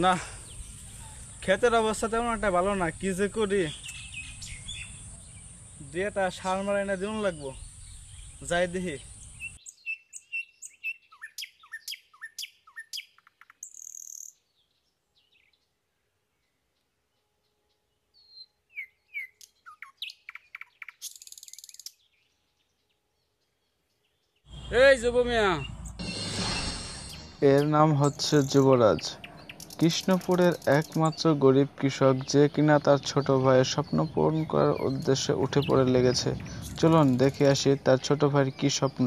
না, ক্ষেতের অবস্থা তেমন একটা ভালো না, কি যে করি। দিয়েটা সার মারাই না দিন লাগবো, যাই দেখি। এই যুব মিয়া, এর নাম হচ্ছে যুবরাজ, কৃষ্ণপুরের একমাত্র গরিব কৃষক, যে কিনা তার ছোট ভাইয়ের স্বপ্ন পূরণ করার উদ্দেশ্যে উঠে পড়ে লেগেছে। চলুন দেখে আসি তার ছোট ভাইয়ের কি স্বপ্ন।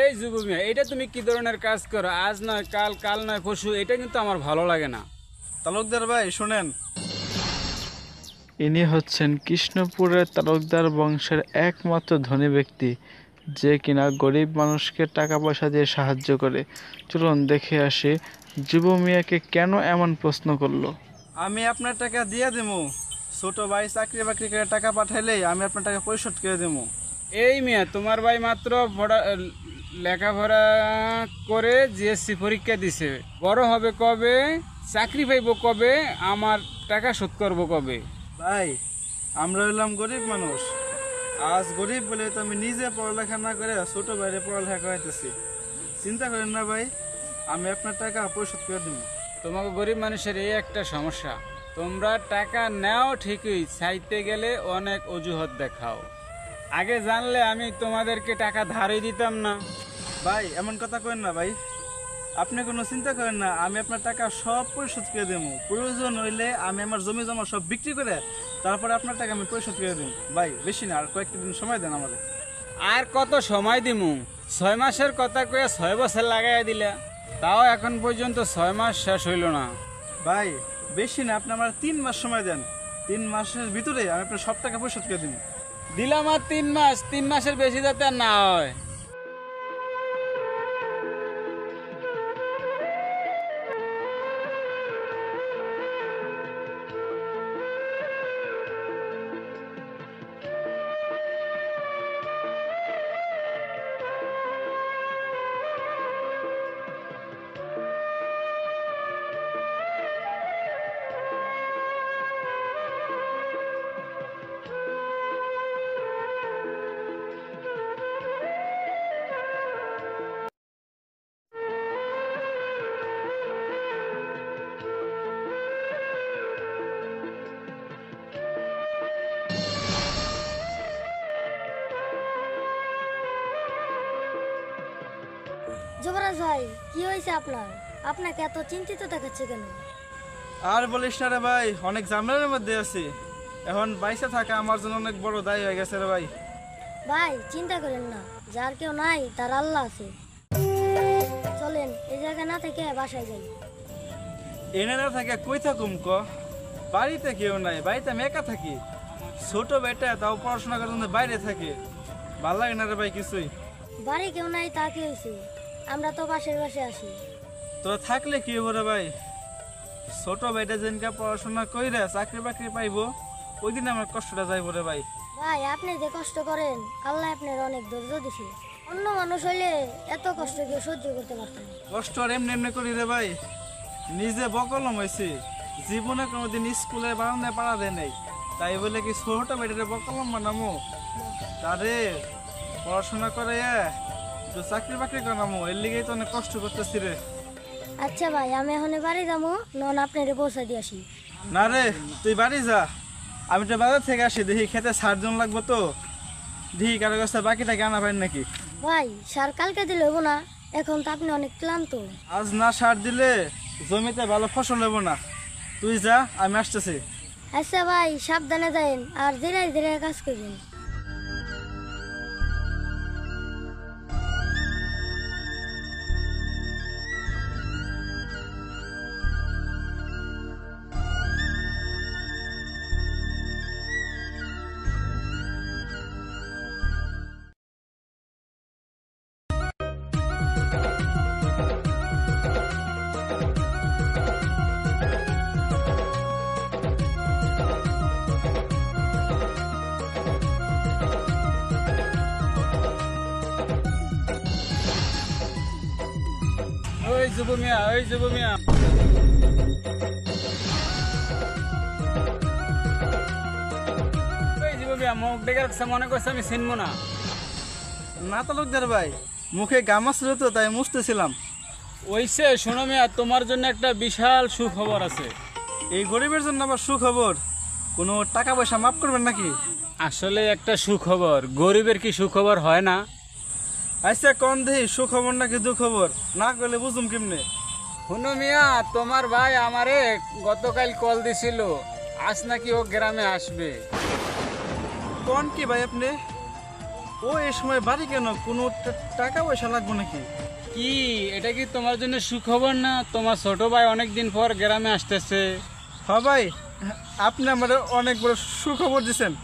এই যুব মিয়া, এটা তুমি কি ধরনের কাজ করো? আজ নয় কাল, কাল নয় পরশু, এটা কিন্তু আমার ভালো লাগে না। তালুকদার ভাই শোনেন, ইনি হচ্ছেন কৃষ্ণপুরের তালুকদার বংশের একমাত্র ধনী ব্যক্তি, যে কিনা গরিব মানুষকে টাকা পয়সা দিয়ে সাহায্য করে। চলুন দেখে আসি যুব মিয়াকে কেন এমন প্রশ্ন করলো। আমি আপনার টাকা দিয়ে দেবো। ছোট ভাই চাকরি বাকরি করে টাকা পাঠাইলেই আমি আপনার টাকা পরিশোধ করে দেবো। এই মিয়া, তোমার ভাই মাত্র লেখাপড়া করে জিএসসি পরীক্ষা দিছে, বড় হবে কবে, চাকরি পাইব কবে, আমার টাকা শোধ করবো কবে? ভাই, আমরা হইলাম গরিব মানুষ। আজ গরিব বলে তো আমি নিজে পড়ালেখা না করে ছোট ভাইরে পড়ালেখা করাইতেছি। চিন্তা করেন না ভাই, আমি আপনার টাকা পরিশোধ করে দেবো। তোমাকে গরিব মানুষের এই একটা সমস্যা, তোমরা টাকা নাও ঠিকই, চাইতে গেলে অনেক অজুহাত দেখাও। আগে জানলে আমি তোমাদেরকে টাকা ধারই দিতাম না। ভাই এমন কথা করেন না ভাই, আপনি কোনো চিন্তা করেন না, আমি আপনার টাকা সব পরিশোধ করে দেবো। প্রয়োজন হইলে আমি আমার জমি জমা সব বিক্রি করে তারপরে আপনার টাকা আমি পরিশোধ করে দেবো। ভাই বেশি না, আর কয়েকটা দিন সময় দেন আমাদের। আর কত সময় দিমু? 6 মাসের কথা কয়ে 6 বছর লাগাই দিলা, তাও এখন পর্যন্ত 6 মাস শেষ হইল না। ভাই বেশি না, আপনি আমার 3 মাস সময় দেন। 3 মাসের ভিতরে আমি আপনার সব টাকা পরিশোধ করে দেবো। দিলাম আর 3 মাস, 3 মাসের বেশি যাতে আর না হয়। যুবরাজ ভাই, কি হয়েছে আপনার? আপনাকে এত চিন্তিত দেখাচ্ছে কেন? আর বলিস না রে ভাই, অনেক ঝামেলার মধ্যে আছি। এখন বাইসে থাকা আমার জন্য অনেক বড় দায় হয়ে গেছে রে ভাই। ভাই চিন্তা করেন না, যার কেউ নাই তার আল্লাহ আছে। চলেন এই জায়গা না থেকে বাসায় যাই। এনে না থাকে কই থাকুম ক? বাড়িতে কেউ নাই, বাড়িতে আমি একা থাকি। ছোট বেটা তাও পড়াশোনা করার জন্য বাইরে থাকে, ভাল লাগে না রে ভাই কিছুই। বাড়ি কেউ নাই তা কি হয়েছে? আমরা তো পাশের বাসে আসি। তো থাকলে কি হবো রে ভাই? ছোট বেটা যেদিনকে পড়াশোনা কইরা চাকরি বাকরি পাইবো, ওই দিন আমার কষ্টটা যাইবো রে ভাই। ভাই আপনি যে কষ্ট করেন, আল্লাহ আপনার অনেক ধৈর্য দিছে। অন্য মানুষ হইলে এত কষ্ট কেউ সহ্য করতে পারতেন না। কষ্ট আর এমনি এমনি করি রে ভাই, নিজে বকলম হয়েছি। জীবনে কোনোদিন স্কুলে বারান্দায় পাড়া দেয় নাই, তাই বলে কি ছোট বেটারে বকলম বানামো? তারে পড়াশোনা করে তো চাকরি বাকরি বানামো, এর লিগেই তো অনেক কষ্ট করতেছি রে। আচ্ছা ভাই, আমি এখন বাড়ি যাবো, নন আপনারে পৌঁছে দিয়ে আসি। না রে, তুই বাড়ি যা, আমি তো বাজার থেকে আসি, দেখি খেতে সারজন লাগবো তো, দেখি কারো কাছে বাকিটাকে আনা পারেন নাকি। ভাই সার কালকে দিলে হবো না? এখন তো আপনি অনেক ক্লান্ত। আজ না সার দিলে জমিতে ভালো ফসল হবো না। তুই যা, আমি আসতেছি। আচ্ছা ভাই, সাবধানে যাইন আর ধীরে ধীরে কাজ করবেন। ওই যুব মিয়া, ওই যুব মিয়া, মুখ দেখে রাখছে, মনে করছে আমি চিনবো না। না তালুকদার ভাই, মুখে গামা ছিল তো তাই মুছতেছিলাম। ওইসে শোনো মিয়া, তোমার জন্য একটা বিশাল সুখবর আছে। এই গরিবের জন্য আবার সুখবর? কোনো টাকা পয়সা মাফ করবেন নাকি? আসলে একটা সুখবর, গরিবের কি সুখবর হয় না? আচ্ছা কোন দেহি সুখবর নাকি দুখবর, না করলে বুঝুম কেমনে? শুনো মিয়া, তোমার ভাই আমারে গতকাল কল দিছিল, আজ নাকি ও গ্রামে আসবে। কোন কি ভাই আপনি? ও এই সময় বাড়ি কেন? কোনো টাকা পয়সা লাগবে নাকি? কি এটা কি তোমার জন্য সুখবর না? তোমার ছোট ভাই অনেকদিন পর গ্রামে আসতেছে। হ্যাঁ ভাই, আপনি আমার অনেক বড় সুখবর দিচ্ছেন।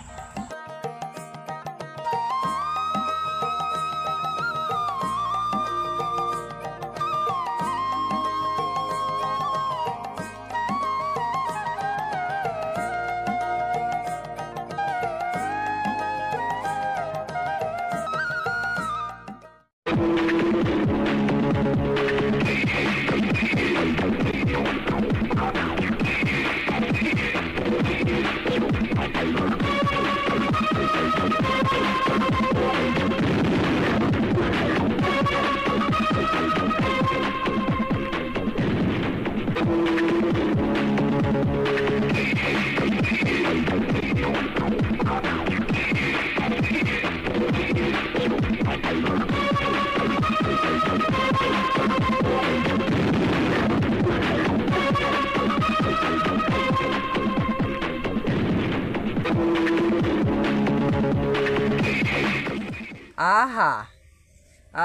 আহা,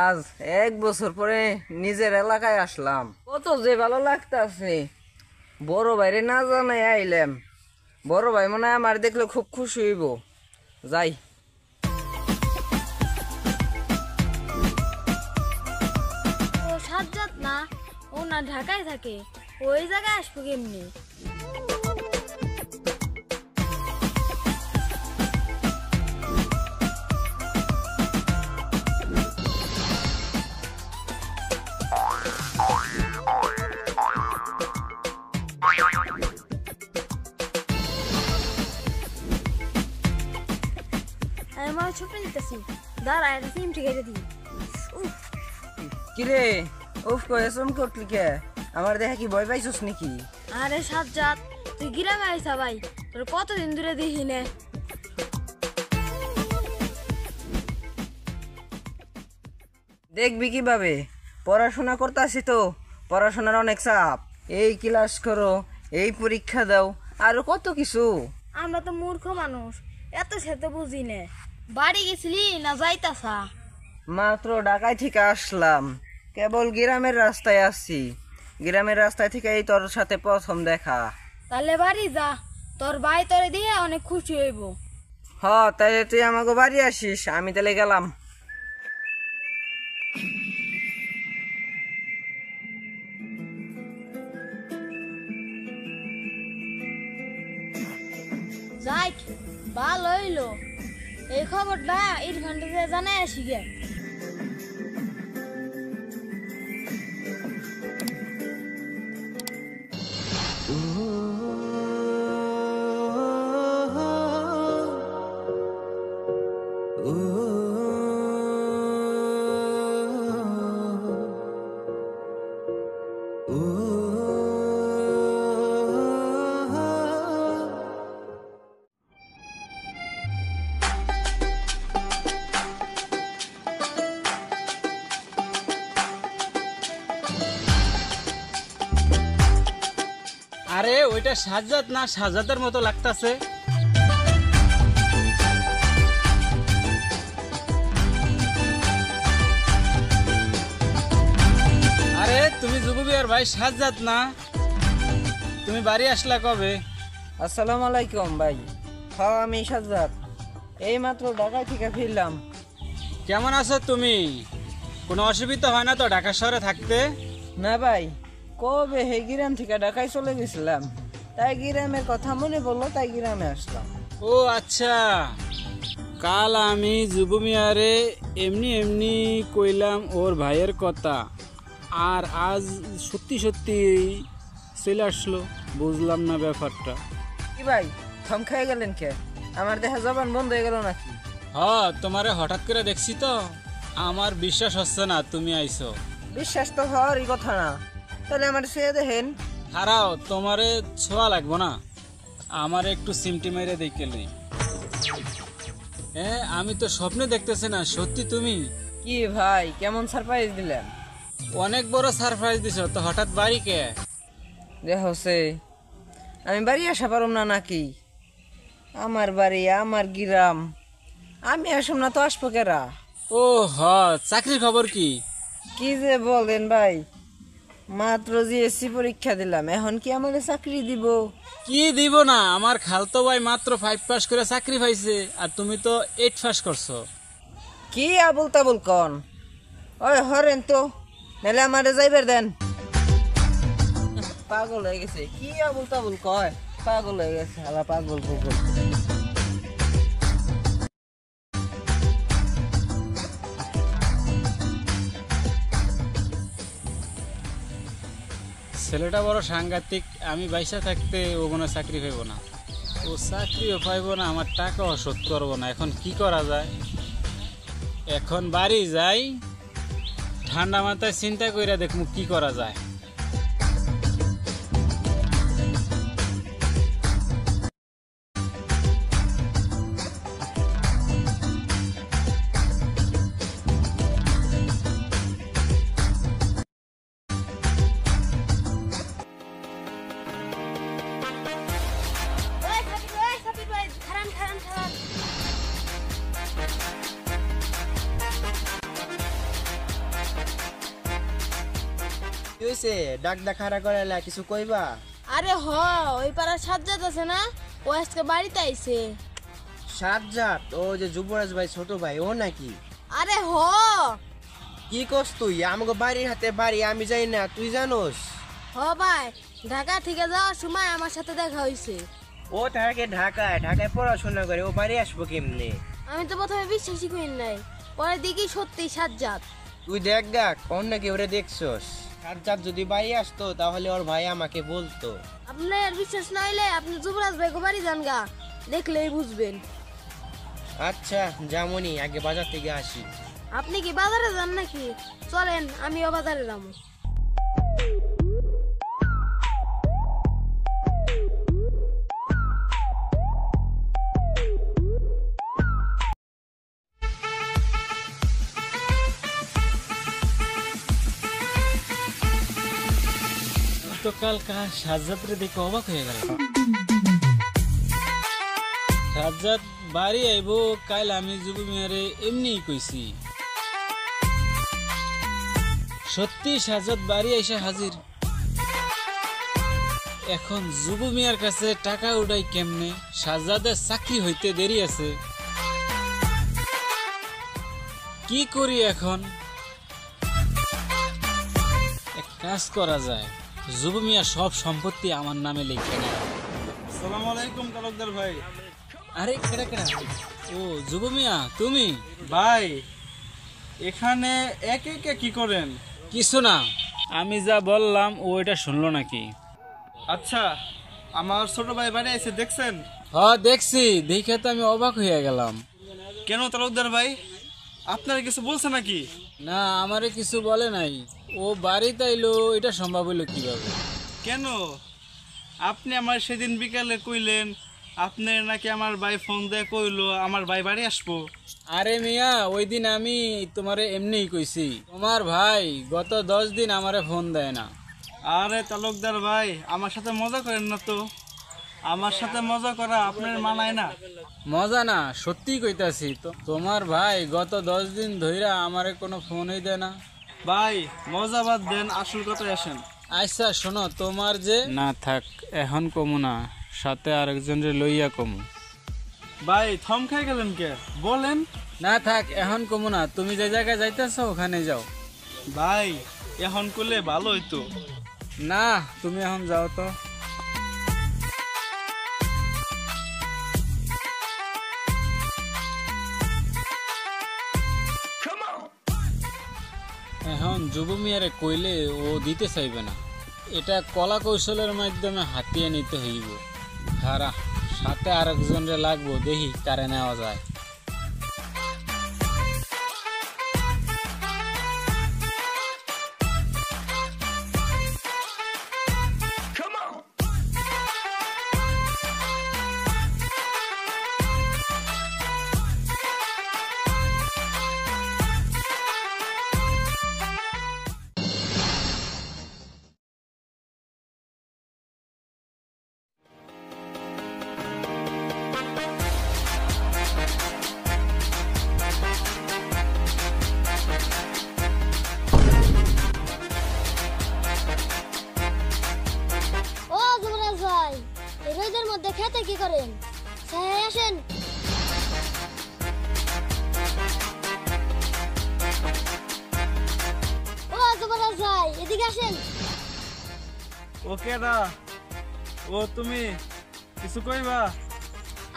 আজ 1 বছর পরে নিজের এলাকায় আসলাম, কত যে ভালো লাগতাছে। বড় ভাইরে না জানাই আইলাম, বড় ভাই মনে হয় আমার দেখলে খুব খুশি হইব। যাই। ও সাজ্জাদ না, ও না ঢাকায় থাকে, ওই জায়গায় আসবো কেমনি? আমার ছোট দিতেছি, দাঁড়া একটা সিম ঠিক আছে দিই। কিরে, উফ কয়ে চমকে উঠলি কে? আমার দেখা কি ভয় পাইছস নাকি? আরে সাজ্জাদ, তুই গ্রামে আইসা ভাই, তোর কতদিন ধরে দেখি নে। দেখবি কিভাবে? পড়াশোনা করতেছি তো, পড়াশোনার অনেক চাপ। এই ক্লাস করো, এই পরীক্ষা দাও, আরো কত কিছু। আমরা তো মূর্খ মানুষ, এত সেতে বুঝি নে। বাড়ি গেছিলি না যাইতাছা? মাত্র ঢাকায় থেকে আসলাম, কেবল গ্রামের রাস্তায় আসছি। গ্রামের রাস্তায় থেকে এই তোর সাথে প্রথম দেখা। তাহলে বাড়ি যা, তোর ভাই তোরে দিয়ে অনেক খুশি হইব। হ, তাহলে তুই আমাকে বাড়ি আসিস, আমি তাহলে গেলাম। যাই, ভালো হইলো, এই খবরটা ইরফান জানাই আসি গে। আরে ওইটা সাজ্জাদ না? সাজ্জাদের মতো লাগতাছে। আরে তুমি যুববিহার ভাই সাজ্জাদ না? তুমি বাড়ি আসলা কবে? আসসালামু আলাইকুম ভাই। হ্যাঁ, আমি সাজ্জাদ, এই মাত্র ঢাকায় থেকে ফিরলাম। কেমন আছো তুমি? কোনো অসুবিধা হয় না তো ঢাকা শহরে থাকতে? না ভাই, কবে হে গ্রাম থেকে ঢাকায় চলে গেছিলাম, তাই গ্রামের কথা মনে পড়লো, তাই গ্রামে আসলাম। ও আচ্ছা, কাল আমি যুবমিয়ারে এমনি এমনি কইলাম ওর ভাইয়ের কথা, আর আজ সত্যি সত্যি চলে আসলো, বুঝলাম না ব্যাপারটা। কি ভাই থম খেয়ে গেলেন কে? আমার দেখা জবান বন্ধ হয়ে গেল নাকি? তোমারে হঠাৎ করে দেখছি তো, আমার বিশ্বাস হচ্ছে না তুমি আইছো। বিশ্বাস তো হওয়ারই কথা না, তাহলে আমার সে দেখেন। হারাও, তোমারে ছোঁয়া লাগবো না, আমার একটু সিমটি মেরে দেখে নেই। হ্যাঁ, আমি তো স্বপ্নে দেখতেছি না, সত্যি তুমি? কি ভাই কেমন সারপ্রাইজ দিলেন? অনেক বড় সারপ্রাইজ দিছো তো, হঠাৎ বাড়ি কে? দেখছে আমি বাড়ি আসা পারুম না নাকি? আমার বাড়ি আমার গ্রাম, আমি আসুম না তো আসবো কেরা? ও চাকরির খবর কি? কি যে বলেন ভাই, মাত্র জিএসসি পরীক্ষা দিলাম, এখন কি আমাকে চাকরি দিব? কি দিব না, আমার খালতো ভাই মাত্র 5 পাস করে চাকরি পাইছে, আর তুমি তো 8 পাস করছো। কি আবুল তাবুল কন? ওই হরেন তো, নাহলে আমারে যাইবার দেন। পাগল হয়ে গেছে, কি আবুল তাবুল কয়? পাগল হয়ে গেছে, হালা পাগল পাগল। ছেলেটা বড় সাংঘাতিক, আমি বাইসা থাকতে ও কোনো চাকরি পাইব না, ও চাকরিও পাইব না, আমার টাকাও শোধ করবো না। এখন কি করা যায়? এখন বাড়ি যাই, ঠান্ডা মাথায় চিন্তা কইরা দেখমু কি করা যায়। কি হইছে? ডাক খাড়া করে কিছু কইবা? আরে ওই পাড়ার সাজ্জাদ আছে না, ও আজকে বাড়িতে আইছে। সাজ্জাদ? ও যে যুবরাজ ভাই ছোট ভাই, ও নাকি? আরে কি কস তুই? আমাকে বাড়ির হাতে বাড়ি, আমি যাই না, তুই জানোস? ভাই, ঢাকা থেকে যাওয়ার সময় আমার সাথে দেখা হইছে। ও থাকে ঢাকায় পড়াশোনা করে, ও বাড়ি আসবো কেমনে? আমি তো প্রথমে বিশ্বাসই করি নাই, পরে দেখি সত্যি সাজ্জাদ। তুই দেখ কোন নাকি ওরে দেখছস? সাজ্জাদ যদি বাড়ি আসতো তাহলে ওর ভাই আমাকে বলতো। আপনার আর বিশ্বাস না হইলে আপনি যুবরাজ ভাইকে বাড়ি যান গা, দেখলেই বুঝবেন। আচ্ছা যেমনই, আগে বাজার থেকে আসি। আপনি কি বাজারে যান নাকি? চলেন আমিও বাজারে যাবো। তো কাল সাজ্জাদরে দেখে অবাক হয়ে গেল। সাজ্জাদ বাড়ি আইব কাল, আমি যুবু মিয়ারে এমনি কইছি। সত্যি সাজ্জাদ বাড়ি আইসা হাজির। এখন যুবু মিয়ার কাছে টাকা উঠাই কেমনে? সাজ্জাদের চাকরি হইতে দেরি আছে, কি করি এখন? এক কাজ করা যায়, যুব মিয়া সব সম্পত্তি আমার নামে লিখে নেয়। আসসালামু আলাইকুম তালুকদার ভাই। আরে কেডা? ও যুব মিয়া তুমি? ভাই এখানে একে একে কি করেন? কিছু না, আমি যা বললাম ও এটা শুনলো নাকি? আচ্ছা, আমার ছোট ভাই বাড়ি এসে দেখছেন? দেখছি, দেখে তো আমি অবাক হয়ে গেলাম। কেন তালুকদার ভাই, আপনারা কিছু বলছে নাকি? না, আমারে কিছু বলে নাই, ও বাড়িতে আইলো, এটা সম্ভব হইলো কিভাবে? কেন? আপনি আমার সেদিন বিকালে কইলেন আপনি নাকি আমার ভাই ফোন দিয়ে কইলো আমার ভাই বাড়ি আসবো। আরে মিয়া, ওই দিন আমি তোমারে এমনিই কইছি, তোমার ভাই গত 10 দিন আমারে ফোন দেয় না। আরে তালুকদার ভাই, আমার সাথে মজা করেন না তো, আমার সাথে মজা করা আপনার মানায় না। মজা না, সত্যি কইতাছি তো, তোমার ভাই গত 10 দিন ধইরা আমারে কোনো ফোনই দেয় না। ভাই মজা বাদ দেন, আসল কথায় আসেন। আচ্ছা শোনো, তোমার যে না থাক, এখন কমু না, সাথে আরেকজনের লইয়া কমু। ভাই থম খাই গেলেন কে? বলেন। না থাক, এখন কমু না, তুমি যে জায়গায় যাইতেছো ওখানে যাও। ভাই এখন করলে ভালো হইতো। না, তুমি এখন যাও তো। এখন যুব মিয়ারে কইলে ও দিতে চাইবে না, এটা কলা কৌশলের মাধ্যমে হাতিয়ে নিতে হইব। খারা সাথে আরেকজনরে লাগবো, দেখি কারে নেওয়া যায়। ও যুবরাজ ভাই, এই রোদের মধ্যে খেতে কি করেন? ছায়ায় আসেন। ও যুবরাজ ভাই, এদিকে আসেন। ওকে দা, ও তুমি কিছু কইবা?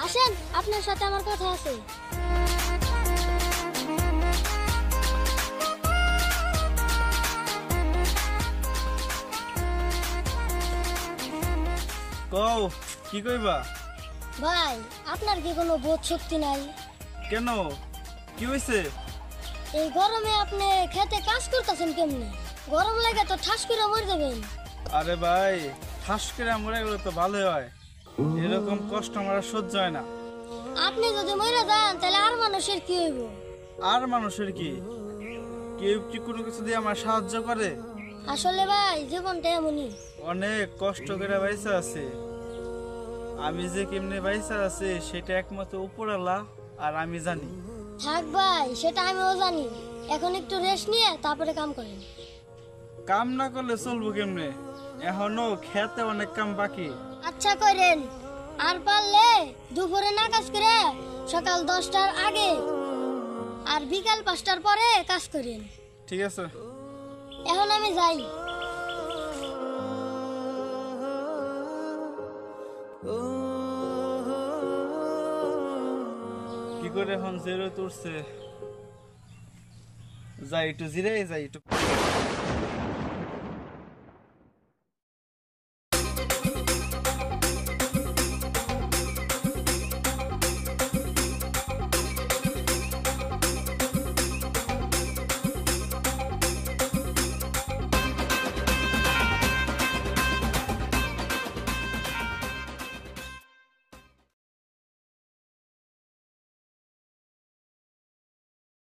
আসেন, আপনার সাথে আমার কথা আছে। কও কি কইবা? ভাই, আপনার কি কোনো বোধ শক্তি নাই? কেন, কি হয়েছে? এই গরমে আপনি খেতে কাজ করতেছেন কেমনে? গরম লাগে তো ঠাস করে মরে যাবেন। আরে ভাই, ঠাস করে মরে গেলে তো ভালো হয়, এরকম কষ্ট আমার আর সহ্য হয় না। আপনি যদি মরে যান তাহলে আর মানুষের কি হইব? আর মানুষের কি, কেউ কি কোনো কিছু দিয়ে আমার সাহায্য করে? আসলে ভাই, জীবনটা এমনই। অনেক কষ্ট করে বাইসা আছে, আমি যে কেমনে বাইসা আছে সেটা একমাত্র উপরওয়ালা আর আমি জানি। থাক ভাই, সেটা আমিও জানি। এখন একটু রেস্ট নিয়ে তারপরে কাম করেন। কাম না করলে চলবো কেমনে? এখনো খেতে অনেক কাম বাকি। আচ্ছা করেন, আর পারলে দুপুরে না কাজ করে সকাল 10টার আগে আর বিকাল 5টার পরে কাজ করেন। ঠিক আছে। এখন আমি যাই। কি করে এখন জেরো তুলছে, যাই একটু জিরে যাই একটু।